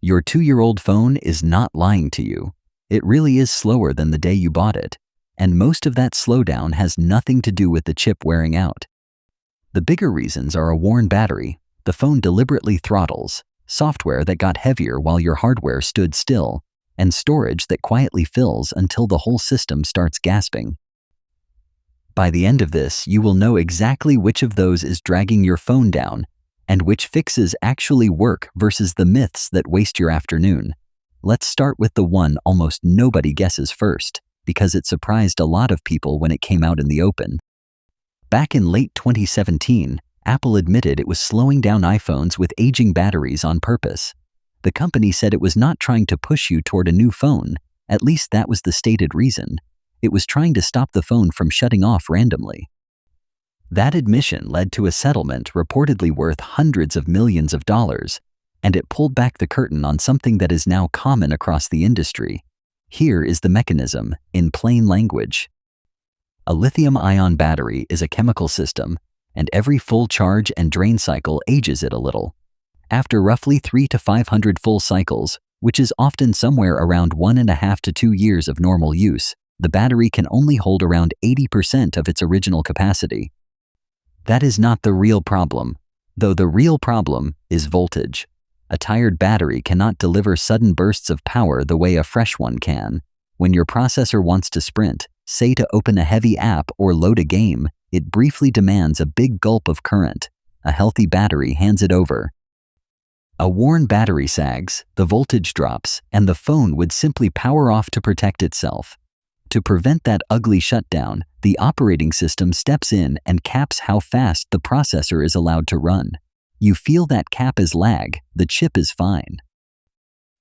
Your 2-year-old phone is not lying to you. It really is slower than the day you bought it, and most of that slowdown has nothing to do with the chip wearing out. The bigger reasons are a worn battery, the phone deliberately throttles, software that got heavier while your hardware stood still, and storage that quietly fills until the whole system starts gasping. By the end of this, you will know exactly which of those is dragging your phone down and which fixes actually work versus the myths that waste your afternoon. Let's start with the one almost nobody guesses first, because it surprised a lot of people when it came out in the open. Back in late 2017, Apple admitted it was slowing down iPhones with aging batteries on purpose. The company said it was not trying to push you toward a new phone, at least that was the stated reason. It was trying to stop the phone from shutting off randomly. That admission led to a settlement reportedly worth hundreds of millions of dollars, and it pulled back the curtain on something that is now common across the industry. Here is the mechanism, in plain language. A lithium-ion battery is a chemical system, and every full charge and drain cycle ages it a little. After roughly 300 to 500 full cycles, which is often somewhere around 1.5 to 2 years of normal use, the battery can only hold around 80% of its original capacity. That is not the real problem, though the real problem is voltage. A tired battery cannot deliver sudden bursts of power the way a fresh one can. When your processor wants to sprint, say to open a heavy app or load a game, it briefly demands a big gulp of current. A healthy battery hands it over. A worn battery sags, the voltage drops, and the phone would simply power off to protect itself. To prevent that ugly shutdown, the operating system steps in and caps how fast the processor is allowed to run. You feel that cap is lag, the chip is fine.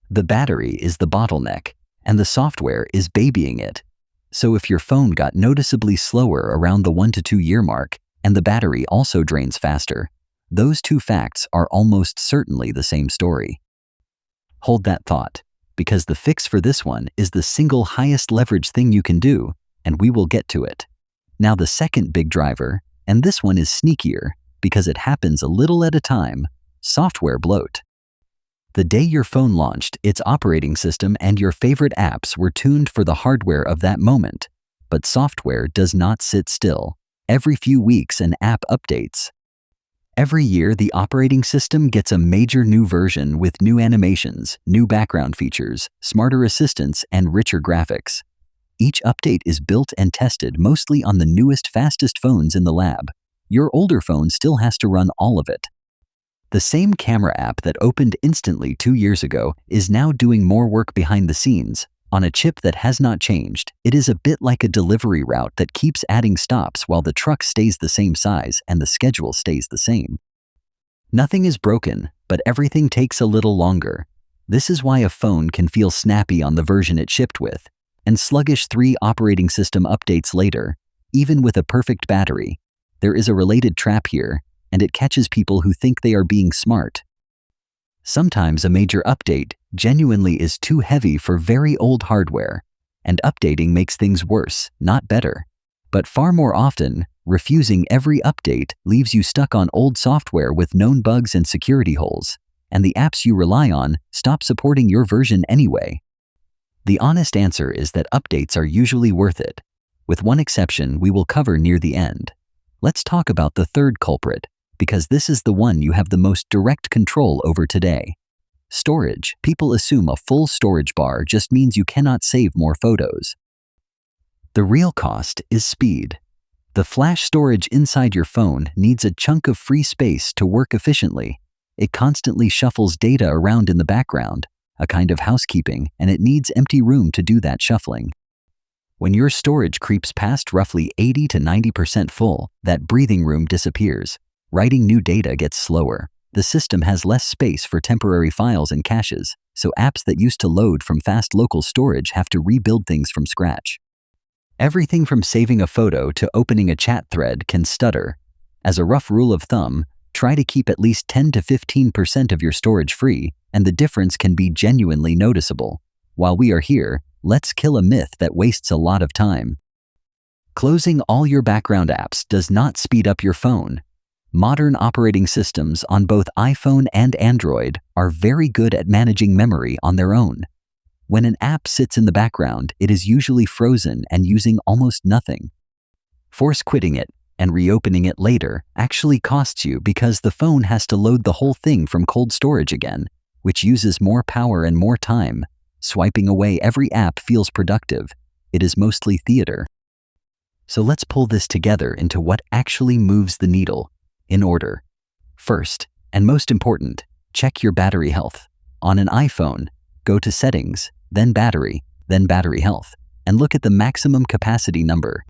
The battery is the bottleneck, and the software is babying it. So if your phone got noticeably slower around the 1 to 2 year mark, and the battery also drains faster, those two facts are almost certainly the same story. Hold that thought, because the fix for this one is the single highest leverage thing you can do, and we will get to it. Now the second big driver, and this one is sneakier, because it happens a little at a time, software bloat. The day your phone launched, its operating system and your favorite apps were tuned for the hardware of that moment. But software does not sit still. Every few weeks an app updates. Every year the operating system gets a major new version with new animations, new background features, smarter assistants, and richer graphics. Each update is built and tested mostly on the newest, fastest phones in the lab. Your older phone still has to run all of it. The same camera app that opened instantly 2 years ago is now doing more work behind the scenes, on a chip that has not changed. It is a bit like a delivery route that keeps adding stops while the truck stays the same size and the schedule stays the same. Nothing is broken, but everything takes a little longer. This is why a phone can feel snappy on the version it shipped with, and sluggish 3 operating system updates later, even with a perfect battery. There is a related trap here, and it catches people who think they are being smart. Sometimes a major update genuinely is too heavy for very old hardware, and updating makes things worse, not better. But far more often, refusing every update leaves you stuck on old software with known bugs and security holes, and the apps you rely on stop supporting your version anyway. The honest answer is that updates are usually worth it, with one exception we will cover near the end. Let's talk about the third culprit, because this is the one you have the most direct control over today. Storage. People assume a full storage bar just means you cannot save more photos. The real cost is speed. The flash storage inside your phone needs a chunk of free space to work efficiently. It constantly shuffles data around in the background, a kind of housekeeping, and it needs empty room to do that shuffling. When your storage creeps past roughly 80 to 90% full, that breathing room disappears. Writing new data gets slower. The system has less space for temporary files and caches, so apps that used to load from fast local storage have to rebuild things from scratch. Everything from saving a photo to opening a chat thread can stutter. As a rough rule of thumb, try to keep at least 10 to 15% of your storage free, and the difference can be genuinely noticeable. While we are here, let's kill a myth that wastes a lot of time. Closing all your background apps does not speed up your phone. Modern operating systems on both iPhone and Android are very good at managing memory on their own. When an app sits in the background, it is usually frozen and using almost nothing. Force quitting it and reopening it later actually costs you because the phone has to load the whole thing from cold storage again, which uses more power and more time. Swiping away every app feels productive. It is mostly theater. So let's pull this together into what actually moves the needle, in order. First, and most important, check your battery health. On an iPhone, go to Settings, then Battery Health, and look at the maximum capacity number.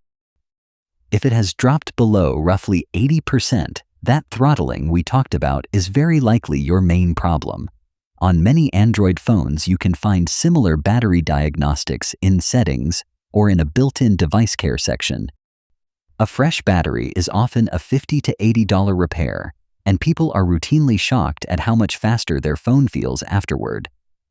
If it has dropped below roughly 80%, that throttling we talked about is very likely your main problem. On many Android phones, you can find similar battery diagnostics in Settings or in a built-in device care section. A fresh battery is often a $50 to $80 repair, and people are routinely shocked at how much faster their phone feels afterward.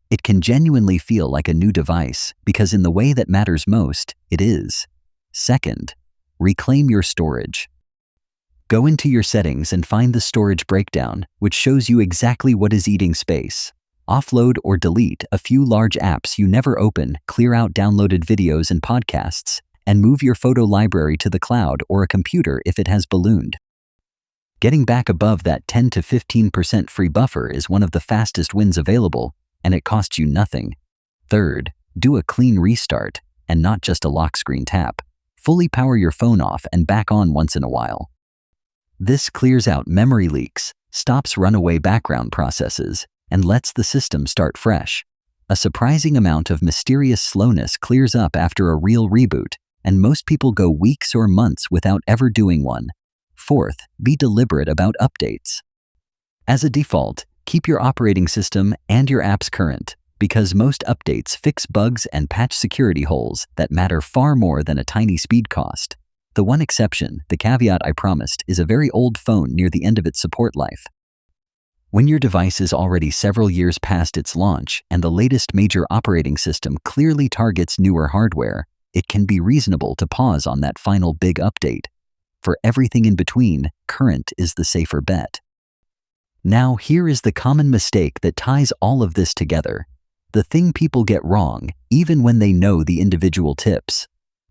It can genuinely feel like a new device because in the way that matters most, it is. Second, reclaim your storage. Go into your settings and find the storage breakdown, which shows you exactly what is eating space. Offload or delete a few large apps you never open, clear out downloaded videos and podcasts, and move your photo library to the cloud or a computer if it has ballooned. Getting back above that 10 to 15% free buffer is one of the fastest wins available, and it costs you nothing. Third, do a clean restart, and not just a lock screen tap. Fully power your phone off and back on once in a while. This clears out memory leaks, stops runaway background processes, and lets the system start fresh. A surprising amount of mysterious slowness clears up after a real reboot, and most people go weeks or months without ever doing one. Fourth, be deliberate about updates. As a default, keep your operating system and your apps current, because most updates fix bugs and patch security holes that matter far more than a tiny speed cost. The one exception, the caveat I promised, is a very old phone near the end of its support life. When your device is already several years past its launch and the latest major operating system clearly targets newer hardware, it can be reasonable to pause on that final big update. For everything in between, current is the safer bet. Now, here is the common mistake that ties all of this together. The thing people get wrong, even when they know the individual tips.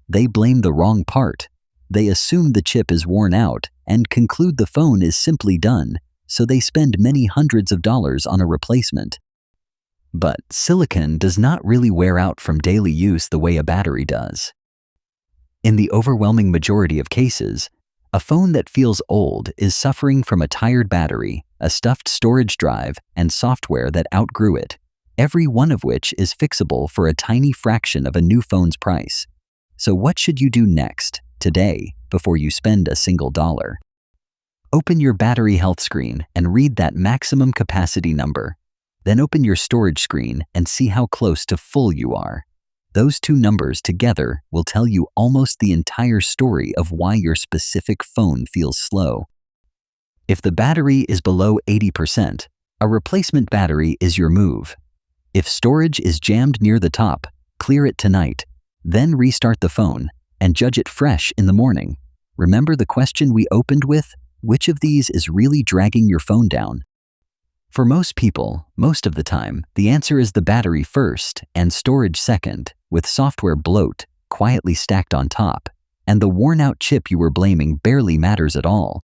They blame the wrong part. They assume the chip is worn out and conclude the phone is simply done, so they spend many hundreds of dollars on a replacement. But silicon does not really wear out from daily use the way a battery does. In the overwhelming majority of cases, a phone that feels old is suffering from a tired battery, a stuffed storage drive, and software that outgrew it, every one of which is fixable for a tiny fraction of a new phone's price. So what should you do next, today, before you spend a single dollar? Open your battery health screen and read that maximum capacity number. Then open your storage screen and see how close to full you are. Those two numbers together will tell you almost the entire story of why your specific phone feels slow. If the battery is below 80%, a replacement battery is your move. If storage is jammed near the top, clear it tonight, then restart the phone and judge it fresh in the morning. Remember the question we opened with? Which of these is really dragging your phone down? For most people, most of the time, the answer is the battery first and storage second, with software bloat quietly stacked on top, and the worn-out chip you were blaming barely matters at all.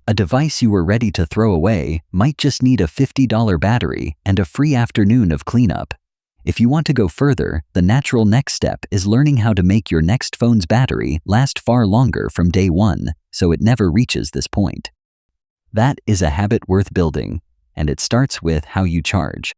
A device you were ready to throw away might just need a $50 battery and a free afternoon of cleanup. If you want to go further, the natural next step is learning how to make your next phone's battery last far longer from day one, so it never reaches this point. That is a habit worth building, and it starts with how you charge.